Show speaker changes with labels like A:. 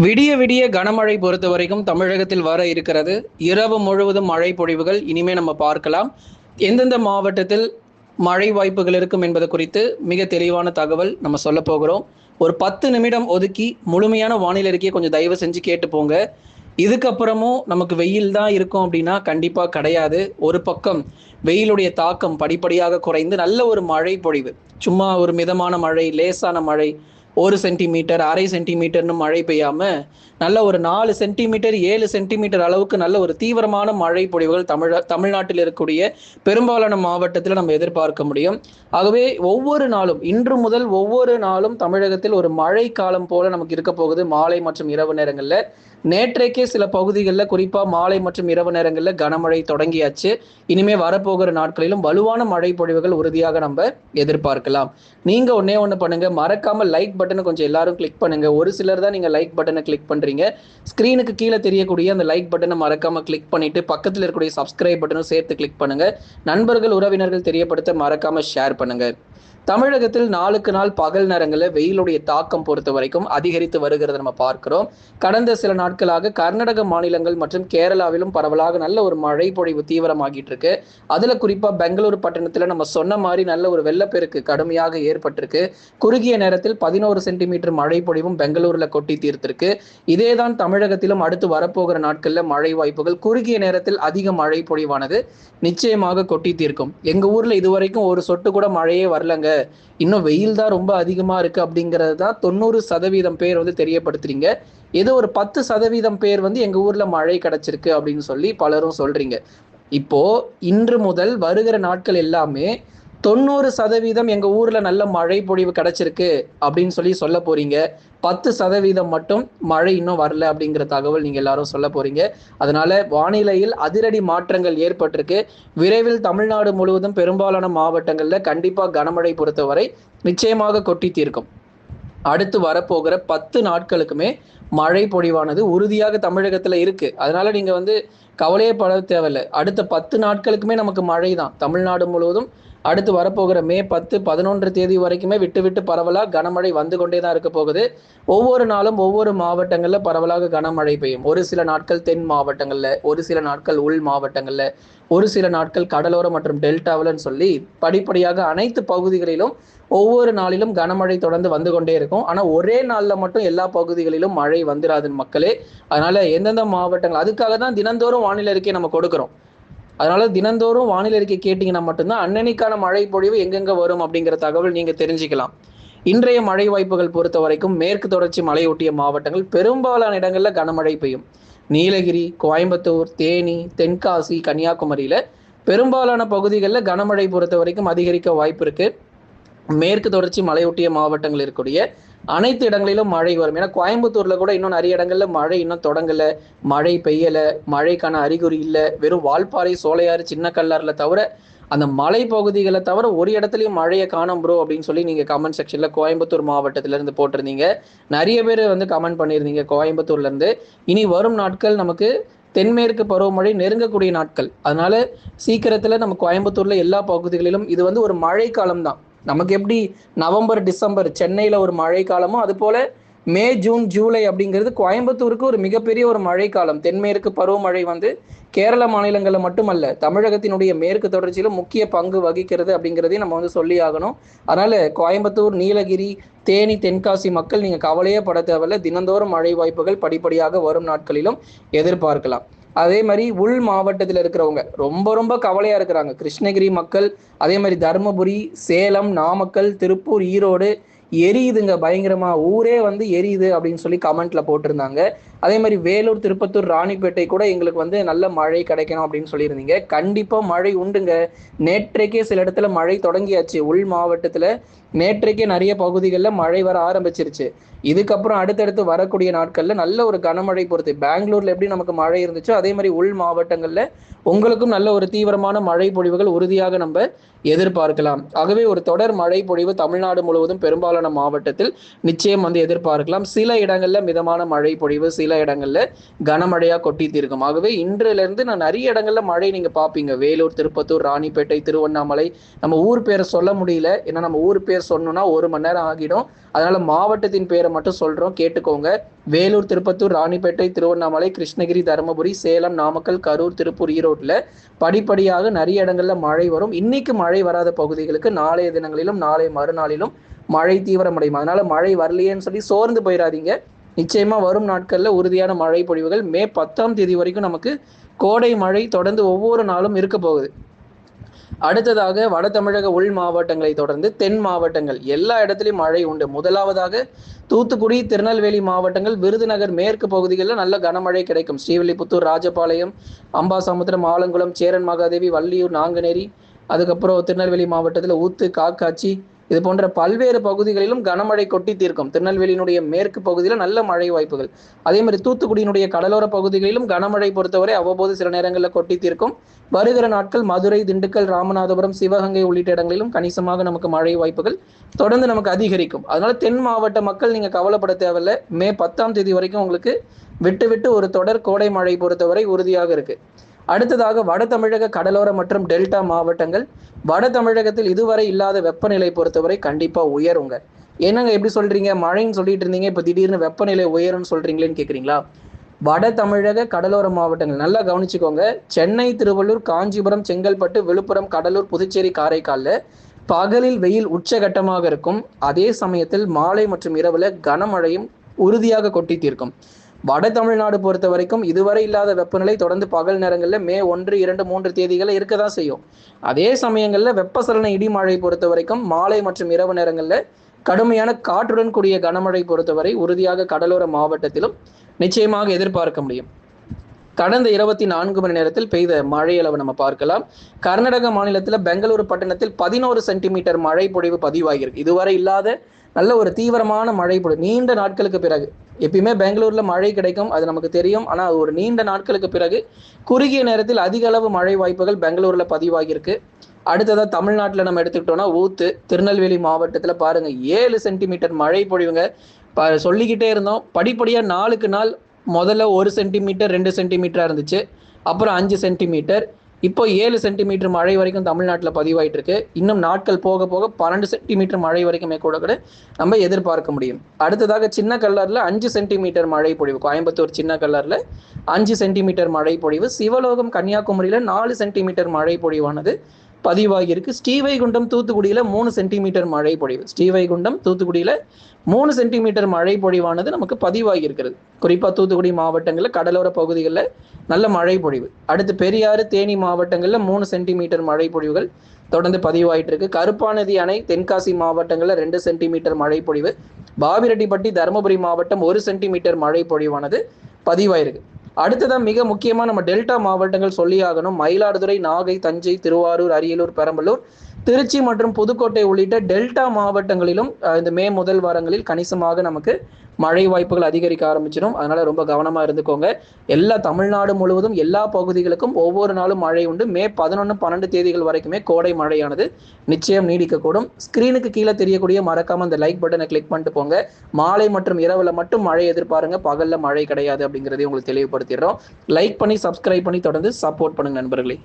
A: விடிய விடிய கனமழை பொறுத்த வரைக்கும் தமிழகத்தில் வர இருக்கிறது. இரவு முழுவதும் மழை பொழிவுகள் இனிமே நம்ம பார்க்கலாம். எந்தெந்த மாவட்டத்தில் மழை வாய்ப்புகள் இருக்கும் என்பது குறித்து மிக தெளிவான தகவல் நம்ம சொல்ல போகிறோம். ஒரு 10 நிமிடம் ஒதுக்கி முழுமையான வானிலை அறிக்கையை கொஞ்சம் தயவு செஞ்சு கேட்டு போங்க. இதுக்கப்புறமும் நமக்கு வெயில் தான் இருக்கும் அப்படின்னா கண்டிப்பா கிடையாது. ஒரு பக்கம் வெயிலுடைய தாக்கம் படிப்படியாக குறைந்து நல்ல ஒரு மழை பொழிவு. சும்மா ஒரு மிதமான மழை, லேசான மழை, 1 சென்டிமீட்டர், அரை சென்டிமீட்டர்னு மழை பெய்யாம, நல்ல ஒரு 4 சென்டிமீட்டர், 7 சென்டிமீட்டர் அளவுக்கு நல்ல ஒரு தீவிரமான மழை பொழிவுகள் தமிழ்நாட்டில் இருக்கக்கூடிய பெரும்பாலான மாவட்டத்தில் நம்ம எதிர்பார்க்க முடியும். ஆகவே ஒவ்வொரு நாளும், இன்று முதல் ஒவ்வொரு நாளும் தமிழகத்தில் ஒரு மழை காலம் போல நமக்கு இருக்க போகுது. மாலை மற்றும் இரவு நேரங்கள்ல. நேற்றைக்கே சில பகுதிகளில் குறிப்பா மாலை மற்றும் இரவு நேரங்களில் கனமழை தொடங்கியாச்சு. இனிமே வரப்போகிற நாட்களிலும் வலுவான மழை பொழிவுகள் உறுதியாக நம்ம எதிர்பார்க்கலாம். நீங்க ஒன்னே ஒன்று பண்ணுங்க, மறக்காம லைக் பட்டனை கொஞ்சம் எல்லாரும் கிளிக் பண்ணுங்க. ஒரு சிலர் தான் நீங்க லைக் பட்டனை கிளிக் பண்றீங்க. ஸ்கிரீனுக்கு கீழே தெரியக்கூடிய அந்த லைக் பட்டனை மறக்காம கிளிக் பண்ணிட்டு பக்கத்தில் இருக்கக்கூடிய சப்ஸ்கிரைப் பட்டனும் சேர்த்து கிளிக் பண்ணுங்க. நண்பர்கள் உறவினர்கள் தெரியப்படுத்த மறக்காம ஷேர் பண்ணுங்க. தமிழகத்தில் நாளுக்கு நாள் பகல் நேரங்களில் வெயிலுடைய தாக்கம் பொறுத்த வரைக்கும் அதிகரித்து வருகிறத நம்ம பார்க்கிறோம். கடந்த சில நாட்களாக கர்நாடக மாநிலங்கள் மற்றும் கேரளாவிலும் பரவலாக நல்ல ஒரு மழை பொழிவு தீவிரமாகிட்டு இருக்கு. அதுல குறிப்பா பெங்களூரு பட்டணத்துல நம்ம சொன்ன மாதிரி நல்ல ஒரு வெள்ளப்பெருக்கு கடுமையாக ஏற்பட்டிருக்கு. குறுகிய நேரத்தில் 11 சென்டிமீட்டர் மழை பொழிவும் பெங்களூர்ல கொட்டி தீர்த்திருக்கு. இதேதான் தமிழகத்திலும் அடுத்து வரப்போகிற நாட்கள்ல மழை வாய்ப்புகள் குறுகிய நேரத்தில் அதிக மழை பொழிவானது நிச்சயமாக கொட்டி தீர்க்கும். எங்க ஊர்ல இதுவரைக்கும் ஒரு சொட்டு கூட மழையே வரலங்க, இன்னும் வெயில் தான் ரொம்ப அதிகமா இருக்கு அப்படிங்கிறது தான் 90% பேர் தெரியப்படுத்துறீங்க. ஏதோ ஒரு 10% பேர் எங்க ஊர்ல மழை கிடைச்சிருக்கு அப்படின்னு சொல்லி பலரும் சொல்றீங்க. இப்போ இன்று முதல் வருகிற நாட்கள் எல்லாமே 90% எங்க ஊர்ல நல்ல மழை பொழிவு கிடைச்சிருக்கு அப்படின்னு சொல்லி சொல்ல போறீங்க. 10% மட்டும் மழை இன்னும் வரல அப்படிங்கிற தகவல் நீங்க எல்லாரும் சொல்ல போறீங்க. அதனால வானிலையில் அதிரடி மாற்றங்கள் ஏற்பட்டிருக்கு. விரைவில் தமிழ்நாடு முழுவதும் பெரும்பாலான மாவட்டங்கள்ல கண்டிப்பா கனமழை பொறுத்தவரை நிச்சயமாக கொட்டி தீர்க்கும். அடுத்து வரப்போகிற 10 நாட்களுக்குமே மழை பொழிவானது உறுதியாக தமிழகத்துல இருக்கு. அதனால நீங்க கவலையே பட தேவையில்லை. அடுத்த 10 நாட்களுக்குமே நமக்கு மழை தான் தமிழ்நாடு முழுவதும். அடுத்து வரப்போகிற மே 10, 11 தேதி வரைக்குமே விட்டு விட்டு பரவலா கனமழை வந்து கொண்டே தான் இருக்க போகுது. ஒவ்வொரு நாளும் ஒவ்வொரு மாவட்டங்கள்ல பரவலாக கனமழை பெய்யும். ஒரு சில நாட்கள் தென் மாவட்டங்கள்ல, ஒரு சில நாட்கள் உள் மாவட்டங்கள்ல, ஒரு சில நாட்கள் கடலோர மற்றும் டெல்டாவில்னு சொல்லி படிப்படியாக அனைத்து பகுதிகளிலும் ஒவ்வொரு நாளிலும் கனமழை தொடர்ந்து வந்து கொண்டே இருக்கும். ஆனா ஒரே நாள்ல மட்டும் எல்லா பகுதிகளிலும் மழை வந்துடாது மக்களே. அதனால எந்தெந்த மாவட்டங்கள், அதுக்காக தான் தினந்தோறும் வானிலை அறிக்கை நம்ம கொடுக்குறோம். அதனால தினந்தோறும் வானிலை அறிக்கை கேட்டீங்கன்னா மட்டும்தான் அன்னன்னைக்கான மழை பொழிவு எங்கெங்க வரும் அப்படிங்கிற தகவல் நீங்க தெரிஞ்சுக்கலாம். இன்றைய மழை வாய்ப்புகள் பொறுத்த வரைக்கும் மேற்கு தொடர்ச்சி மலையொட்டிய மாவட்டங்கள் பெரும்பாலான இடங்கள்ல கனமழை பெய்யும். நீலகிரி, கோயம்புத்தூர், தேனி, தென்காசி, கன்னியாகுமரியில பெரும்பாலான பகுதிகளில் கனமழை பொறுத்த வரைக்கும் அதிகரிக்க வாய்ப்பு இருக்கு. மேற்கு தொடர்ச்சி மலையொட்டிய மாவட்டங்கள் இருக்கக்கூடிய அனைத்து இடங்களிலும் மழை வரும். ஏன்னா கோயம்புத்தூர்ல கூட இன்னும் நிறைய இடங்கள்ல மழை இன்னும் தொடங்கல, மழை பெய்யல, மழைக்கான அறிகுறி இல்லை. வெறும் வால்பாறை, சோலையாறு, சின்ன கல்லாறுல தவிர அந்த மலை பகுதிகளை தவிர ஒரு இடத்துலயும் மழையை காணும் ப்ரோ அப்படின்னு சொல்லி நீங்க கமெண்ட் செக்ஷன்ல கோயம்புத்தூர் மாவட்டத்தில இருந்து போட்டிருந்தீங்க. நிறைய பேர் கமெண்ட் பண்ணியிருந்தீங்க கோயம்புத்தூர்ல இருந்து. இனி வரும் நாட்கள் நமக்கு தென்மேற்கு பருவமழை நெருங்கக்கூடிய நாட்கள். அதனால சீக்கிரத்துல நம்ம கோயம்புத்தூர்ல எல்லா பகுதிகளிலும் இது ஒரு மழை காலம் தான். நமக்கு எப்படி நவம்பர், டிசம்பர் சென்னையில ஒரு மழை காலமோ அது போல மே, ஜூன், ஜூலை அப்படிங்கிறது கோயம்புத்தூருக்கு ஒரு மிகப்பெரிய ஒரு மழை காலம். தென்மேற்கு பருவமழை கேரள மாநிலங்களில் மட்டுமல்ல, தமிழகத்தினுடைய மேற்கு தொடர்ச்சியில முக்கிய பங்கு வகிக்கிறது அப்படிங்கிறதையும் நம்ம சொல்லி ஆகணும். அதனால கோயம்புத்தூர், நீலகிரி, தேனி, தென்காசி மக்கள் நீங்க கவலையே பட தேவையில்ல. தினந்தோறும் மழை வாய்ப்புகள் படிப்படியாக வரும் நாட்களிலும் எதிர்பார்க்கலாம். அதே மாதிரி உள் மாவட்டத்தில் இருக்கிறவங்க ரொம்ப ரொம்ப கவலையா இருக்கிறாங்க. கிருஷ்ணகிரி மக்கள், அதே மாதிரி தருமபுரி, சேலம், நாமக்கல், திருப்பூர், ஈரோடு எரியுதுங்க பயங்கரமா. ஊரே எரியுது அப்படின்னு சொல்லி கமெண்ட்ல போட்டிருந்தாங்க. அதே மாதிரி வேலூர், திருப்பத்தூர், ராணிப்பேட்டை கூட எங்களுக்கு நல்ல மழை கிடைக்கணும் அப்படின்னு சொல்லியிருந்தீங்க. கண்டிப்பா மழை உண்டுங்க. நேற்றைக்கே சில இடத்துல மழை தொடங்கியாச்சு. உள் மாவட்டத்துல நேற்றைக்கே நிறைய பகுதிகளில் மழை வர ஆரம்பிச்சிருச்சு. இதுக்கப்புறம் அடுத்தடுத்து வரக்கூடிய நாட்கள்ல நல்ல ஒரு கனமழை பொறுத்து பெங்களூர்ல எப்படி நமக்கு மழை இருந்துச்சோ அதே மாதிரி உள் மாவட்டங்கள்ல உங்களுக்கும் நல்ல ஒரு தீவிரமான மழை பொழிவுகள் உறுதியாக நம்ம எதிர்பார்க்கலாம். ஆகவே ஒரு தொடர் மழை பொழிவு தமிழ்நாடு முழுவதும் பெரும்பாலான மாவட்டத்தில் நிச்சயம் எதிர்பார்க்கலாம். சில இடங்கள்ல மிதமான மழை பொழிவு, சில சில இடங்கள்ல கனமழையா கொட்டி தீர்க்கும். ஆகவே இன்றிலிருந்து நான் நிறைய இடங்கள்ல மழை நீங்க பார்ப்பீங்க. வேலூர், திருப்பத்தூர், ராணிப்பேட்டை, திருவண்ணாமலை. நம்ம ஊர் பேரை சொல்ல முடியல, ஏன்னா நம்ம ஊர் பேர் சொன்னோம்னா 1 மணி நேரம் ஆகிடும். அதனால மாவட்டத்தின் பேரை மட்டும் சொல்றோம், கேட்டுக்கோங்க. வேலூர், திருப்பத்தூர், ராணிப்பேட்டை, திருவண்ணாமலை, கிருஷ்ணகிரி, தருமபுரி, சேலம், நாமக்கல், கரூர், திருப்பூர், ஈரோட்டில் படிப்படியாக நிறைய இடங்கள்ல மழை வரும். இன்னைக்கு மழை வராத பகுதிகளுக்கு நாளைய தினங்களிலும் நாளை மறுநாளிலும் மழை தீவிரமடையும். அதனால மழை வரலையேன்னு சொல்லி சோர்ந்து போயிடாதீங்க. நிச்சயமா வரும் நாட்கள்ல உறுதியான மழை பொழிவுகள் மே 10ஆம் தேதி வரைக்கும் நமக்கு கோடை மழை தொடர்ந்து ஒவ்வொரு நாளும் இருக்க போகுது. அடுத்ததாக வட தமிழக உள் மாவட்டங்களை தொடர்ந்து தென் மாவட்டங்கள் எல்லா இடத்துலையும் மழை உண்டு. முதலாவதாக தூத்துக்குடி, திருநெல்வேலி மாவட்டங்கள், விருதுநகர் மேற்கு பகுதிகளில் நல்ல கனமழை கிடைக்கும். ஸ்ரீவில்லிபுத்தூர், ராஜபாளையம், அம்பாசமுத்திரம், ஆலங்குளம், சேரன் மகாதேவி, வள்ளியூர், நாங்குநேரி, அதுக்கப்புறம் திருநெல்வேலி மாவட்டத்தில் ஊத்து, காக்காட்சி, இது போன்ற பல்வேறு பகுதிகளிலும் கனமழை கொட்டி தீர்க்கும். திருநெல்வேலியினுடைய மேற்கு பகுதியில் நல்ல மழை வாய்ப்புகள். அதே மாதிரி தூத்துக்குடியினுடைய கடலோர பகுதிகளிலும் கனமழை பொறுத்தவரை அவ்வப்போது சில நேரங்களில் கொட்டி தீர்க்கும். வருகிற நாட்கள் மதுரை, திண்டுக்கல், ராமநாதபுரம், சிவகங்கை உள்ளிட்ட இடங்களிலும் கணிசமாக நமக்கு மழை வாய்ப்புகள் தொடர்ந்து நமக்கு அதிகரிக்கும். அதனால தென் மாவட்ட மக்கள் நீங்க கவலைப்பட தேவையில்லை. மே 10ஆம் தேதி வரைக்கும் உங்களுக்கு விட்டு விட்டு ஒரு தொடர் கோடை மழை பொறுத்தவரை உறுதியாக இருக்கு. அடுத்ததாக வட தமிழக கடலோர மற்றும் டெல்டா மாவட்டங்கள். வட தமிழகத்தில் இதுவரை இல்லாத வெப்பநிலை பொறுத்தவரை கண்டிப்பா உயருங்க. என்னங்க எப்படி சொல்றீங்க, மழைன்னு சொல்லிட்டு இருந்தீங்க, இப்ப திடீர்னு வெப்பநிலை உயரும்னு சொல்றீங்களேன்னு கேக்குறீங்களா? வட தமிழக கடலோர மாவட்டங்கள் நல்லா கவனிச்சுக்கோங்க. சென்னை, திருவள்ளூர், காஞ்சிபுரம், செங்கல்பட்டு, விழுப்புரம், கடலூர், புதுச்சேரி, காரைக்கால்ல பகலில் வெயில் உச்சகட்டமாக இருக்கும். அதே சமயத்தில் மாலை மற்றும் இரவுல கனமழையும் உறுதியாக கொட்டி தீர்க்கும். வட தமிழ்நாடு பொறுத்த வரைக்கும் இதுவரை இல்லாத வெப்பநிலை தொடர்ந்து பகல் நேரங்களில் மே 1, 2, 3 தேதிகளில் இருக்க தான் செய்யும். அதே சமயங்களில் வெப்பசலன இடிமழை பொறுத்த வரைக்கும் மாலை மற்றும் இரவு நேரங்களில் கடுமையான காற்றுடன் கூடிய கனமழை பொறுத்தவரை உறுதியாக கடலோர மாவட்டத்திலும் நிச்சயமாக எதிர்பார்க்க முடியும். கடந்த 24 மணி நேரத்தில் பெய்த மழை அளவு நம்ம பார்க்கலாம். கர்நாடக மாநிலத்தில் பெங்களூரு பட்டணத்தில் 11 சென்டிமீட்டர் மழை பொழிவு பதிவாகியிருக்கு. இதுவரை இல்லாத நல்ல ஒரு தீவிரமான மழை பொழிவு நீண்ட நாட்களுக்கு பிறகு. எப்பயுமே பெங்களூர்ல மழை கிடைக்கும், அது நமக்கு தெரியும். ஆனா ஒரு நீண்ட நாட்களுக்கு பிறகு குறுகிய நேரத்தில் அதிக அளவு மழை வாய்ப்புகள் பெங்களூர்ல பதிவாகியிருக்கு. அடுத்ததா தமிழ்நாட்டில் நம்ம எடுத்துக்கிட்டோம்னா ஊத்து, திருநெல்வேலி மாவட்டத்துல பாருங்க 7 சென்டிமீட்டர் மழை பொழிவுங்க. சொல்லிக்கிட்டே இருந்தோம், படிப்படியா நாளுக்கு நாள் முதல்ல 1 சென்டிமீட்டர் 2 சென்டிமீட்டரா இருந்துச்சு, அப்புறம் 5 சென்டிமீட்டர், இப்போ 7 சென்டிமீட்டர் மழை வரைக்கும் தமிழ்நாட்டில் பதிவாயிட்டு இருக்கு. இன்னும் நாட்கள் போக போக 12 சென்டிமீட்டர் மழை வரைக்குமே கூட நம்ம எதிர்பார்க்க முடியும். அடுத்ததாக சின்ன கல்லர்ல 5 சென்டிமீட்டர் மழை பொழிவு. கோயம்புத்தூர் சின்ன கல்லர்ல 5 சென்டிமீட்டர் மழை பொழிவு. சிவலோகம் கன்னியாகுமரியில 4 சென்டிமீட்டர் மழை பொழிவானது பதிவாகி இருக்கு. ஸ்ரீவைகுண்டம் தூத்துக்குடியில 3 சென்டிமீட்டர் மழை பொழிவு. ஸ்ரீவைகுண்டம் தூத்துக்குடியில 3 சென்டிமீட்டர் மழை பொழிவானது நமக்கு பதிவாகி இருக்கிறது. குறிப்பா தூத்துக்குடி மாவட்டங்களில் கடலோர பகுதிகளில் நல்ல மழை பொழிவு. அடுத்து பெரியாறு, தேனி மாவட்டங்களில் 3 சென்டிமீட்டர் மழை பொழிவுகள் தொடர்ந்து பதிவாயிட்டு இருக்கு. கருப்பாநதி அணை தென்காசி மாவட்டங்களில் 2 சென்டிமீட்டர் மழை பொழிவு. பாபிரெட்டிப்பட்டி தருமபுரி மாவட்டம் 1 சென்டிமீட்டர் மழை பொழிவானது பதிவாயிருக்கு. அடுத்ததான் மிக முக்கியமா நம்ம டெல்டா மாவட்டங்கள் சொல்லி ஆகணும். மயிலாடுதுறை, நாகை, தஞ்சை, திருவாரூர், அரியலூர், பெரம்பலூர், திருச்சி மற்றும் புதுக்கோட்டை உள்ளிட்ட டெல்டா மாவட்டங்களிலும் இந்த மே முதல் வாரங்களில் கணிசமாக நமக்கு மழை வாய்ப்புகள் அதிகரிக்க ஆரம்பிச்சிடும். அதனால ரொம்ப கவனமா இருந்துக்கோங்க. எல்லா தமிழ்நாடு முழுவதும் எல்லா பகுதிகளுக்கும் ஒவ்வொரு நாளும் மழை உண்டு. மே 11, 12 தேதிகள் வரைக்குமே கோடை மழையானது நிச்சயம் நீடிக்கக்கூடும். ஸ்கிரீனுக்கு கீழே தெரியக்கூடிய மறக்காம அந்த லைக் பட்டனை கிளிக் பண்ணிட்டு போங்க. மாலை மற்றும் இரவுல மட்டும் மழை எதிர்பாருங்க, பகல்ல மழை கிடையாது அப்படிங்கிறதையும் உங்களுக்கு தெளிவுபடுத்திடுறோம். லைக் பண்ணி சப்ஸ்கிரைப் பண்ணி தொடர்ந்து சப்போர்ட் பண்ணுங்க நண்பர்களே.